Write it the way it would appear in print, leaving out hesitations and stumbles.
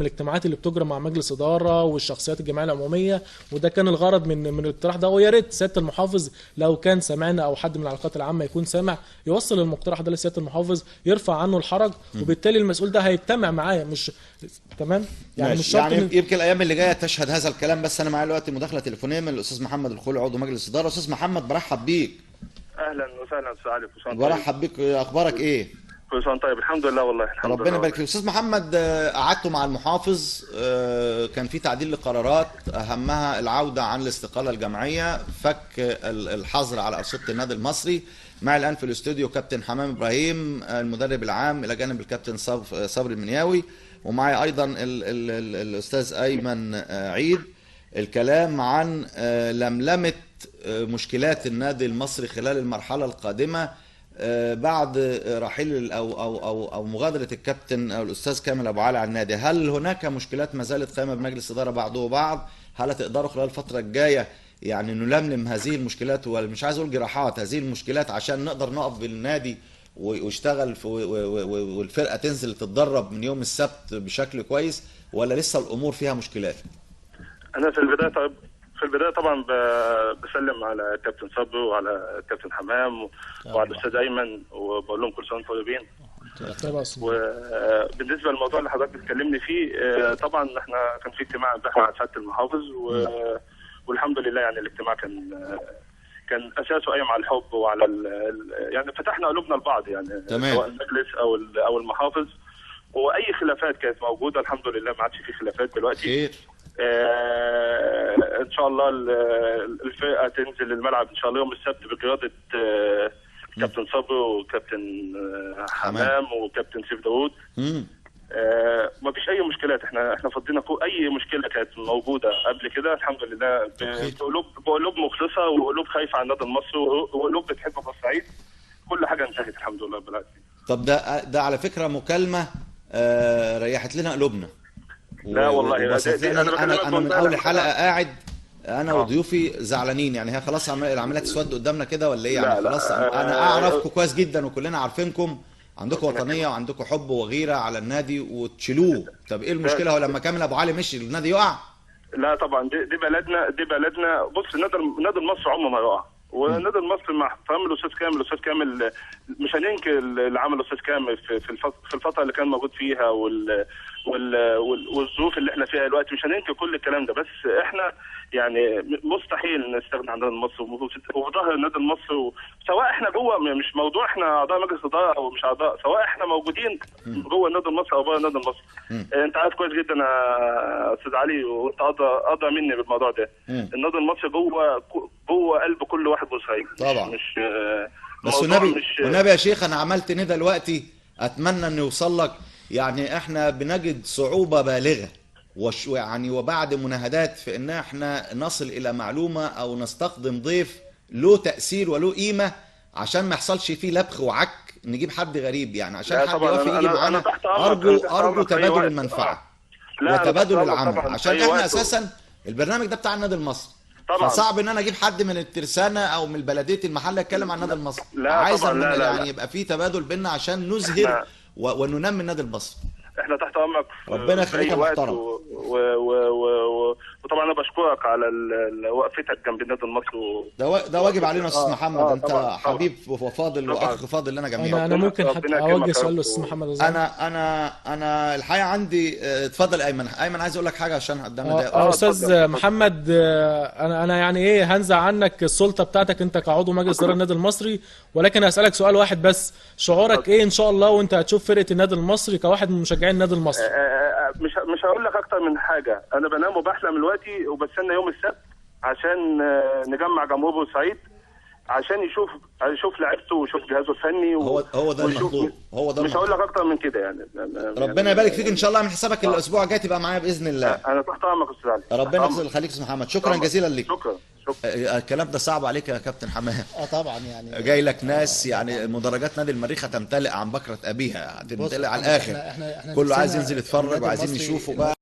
الاجتماعات اللي بتجرى مع مجلس اداره والشخصيات الجمعيه العموميه، وده كان الغرض من الاقتراح ده. ويا ريت سياده المحافظ لو كان سمعنا او حد من العلاقات العامه يكون سامع يوصل المقترح ده لسياده المحافظ يرفع عنه الحرج، وبالتالي المسؤول ده هيجتمع معايا. مش تمام يعني مش شرط يعني يمكن الايام اللي جايه تشهد هذا الكلام. بس انا معايا دلوقتي مداخله تليفونيه من الاستاذ محمد الخولي عضو مجلس اداره. استاذ محمد برحب بيك. اهلا وسهلا استاذ علي. برحب بيك، اخبارك ايه؟ كل سنه طيب. الحمد لله والله الحمد لله. ربنا يبارك فيك. استاذ محمد، قعدتوا مع المحافظ، كان في تعديل لقرارات اهمها العوده عن الاستقاله الجماعيه، فك الحظر على ارصده النادي المصري. معي الان في الاستوديو كابتن حمام ابراهيم المدرب العام الى جانب الكابتن صبري المنياوي، ومعي ايضا الاستاذ ايمن عيد. الكلام عن لملمه مشكلات النادي المصري خلال المرحله القادمه بعد رحيل او مغادره الكابتن او الاستاذ كامل ابو علي عن النادي. هل هناك مشكلات ما زالت قائمه بمجلس اداره بعضه بعض؟ هل تقدروا خلال الفتره الجايه يعني نلملم هذه المشكلات، ومش عايز اقول جراحات، هذه المشكلات عشان نقدر نقف بالنادي ويشتغل والفرقه تنزل تتدرب من يوم السبت بشكل كويس، ولا لسه الامور فيها مشكلات؟ انا في البدايه طبعا بسلم على الكابتن صبري وعلى الكابتن حمام وعلى الاستاذ ايمن، وبقول لهم كل سنه وانتم طيبين. وبالنسبه للموضوع اللي حضرتك بتكلمني فيه، طبعا احنا كان في اجتماع امبارح مع سياده المحافظ، والحمد لله يعني الاجتماع كان اساسه قايم على الحب وعلى يعني فتحنا قلوبنا لبعض يعني. تمام. سواء المجلس او المحافظ، واي خلافات كانت موجوده الحمد لله ما عادش في خلافات دلوقتي. خير. ان شاء الله الفرقه تنزل الملعب ان شاء الله يوم السبت بقياده كابتن صبري وكابتن حمام وكابتن سيف داوود. ما فيش اي مشكلات. احنا فضينا اي مشكله كانت موجوده قبل كده الحمد لله بقلوب مخلصه وقلوب خايفه على النادي المصري وقلوب بتحب بورسعيد. كل حاجه انتهت الحمد لله بالعكس. طب ده على فكره مكالمه ريحت لنا قلوبنا. لا والله انا من اول حلقه قاعد انا وضيوفي زعلانين، يعني هي خلاص العمليه تسود قدامنا كده ولا ايه؟ يعني خلاص انا اعرفكم كويس جدا وكلنا عارفينكم، عندكم وطنيه وعندكم حب وغيره على النادي وتشيلوه. طب ايه المشكله؟ هو لما كامل ابو علي مشي النادي يقع؟ لا طبعا دي بلدنا. بص النادي المصري عمره ما يقع، والنادي المصري مع احترام الاستاذ كامل مش هننكر اللي عمله الاستاذ كامل في الفتره اللي كان موجود فيها والظروف اللي احنا فيها دلوقتي. مش هننكر كل الكلام ده، بس احنا يعني مستحيل نستغنى عن النادي المصري وفي ظهر النادي المصري، سواء احنا جوه. مش موضوع احنا اعضاء مجلس اداره او مش اعضاء، سواء احنا موجودين جوه النادي المصري او بره النادي المصري. انت عارف كويس جدا يا استاذ علي، وانت ادرى مني بالموضوع ده. النادي المصري جوه قلب كل واحد بورسعيدي. طبعا. مش بس والنبي يا شيخ انا عملت ندى دلوقتي اتمنى ان يوصل لك. يعني احنا بنجد صعوبه بالغه يعني وبعد مناهدات في ان احنا نصل الى معلومه او نستخدم ضيف له تاثير وله قيمه عشان ما يحصلش فيه لبخ وعك نجيب حد غريب، يعني عشان حد يوافق يجي معانا. ارجو تبادل المنفعه وتبادل العمل، عشان احنا اساسا البرنامج ده بتاع النادي المصري. طبعا فصعب ان انا اجيب حد من الترسانه او من بلديه المحله يتكلم عن النادي المصري. عايز يعني يبقى في تبادل بيننا عشان نزهر وننمي النادي المصري. احنا تحت امرك. ربنا يخليك يا محترم. وطبعا انا بشكرك على وقفتك جنب النادي المصري. ده واجب علينا يا استاذ محمد. انت حبيب وفاضل واخ فاضل لنا جميعا. انا ممكن حتى اوجه سؤال للاستاذ محمد. انا الحقيقه عندي. اتفضل ايمن عايز اقول لك حاجه عشان قدامنا دقيقه. استاذ محمد، انا يعني ايه هنزع عنك السلطه بتاعتك انت كعضو مجلس اداره النادي المصري، ولكن هسالك سؤال واحد بس. شعورك ايه ان شاء الله وانت هتشوف فرقه النادي المصري كواحد من مشجعين النادي المصري؟ مش هقول لك اكتر من حاجه. انا بنام وبحلم دلوقتي وبستنى يوم السبت عشان نجمع جمهور بورسعيد عشان يشوف لعبته ويشوف جهازه الفني. هو ده المطلوب. مش هقول لك اكتر من كده يعني. ربنا يبارك فيك. ان شاء الله من حسابك الاسبوع الجاي تبقى معايا باذن الله. انا تحت امرك يا استاذ علي. ربنا يخليك يا استاذ محمد. شكرا جزيلا ليك. شكرا. الكلام ده صعب عليك يا كابتن حمام. طبعا يعني جاي لك ناس يعني مدرجات نادي المريخ هتمتلئ عن بكره ابيها، هتمتلئ على الاخر. كله عايز ينزل يتفرج وعايزين يشوفوا بقى.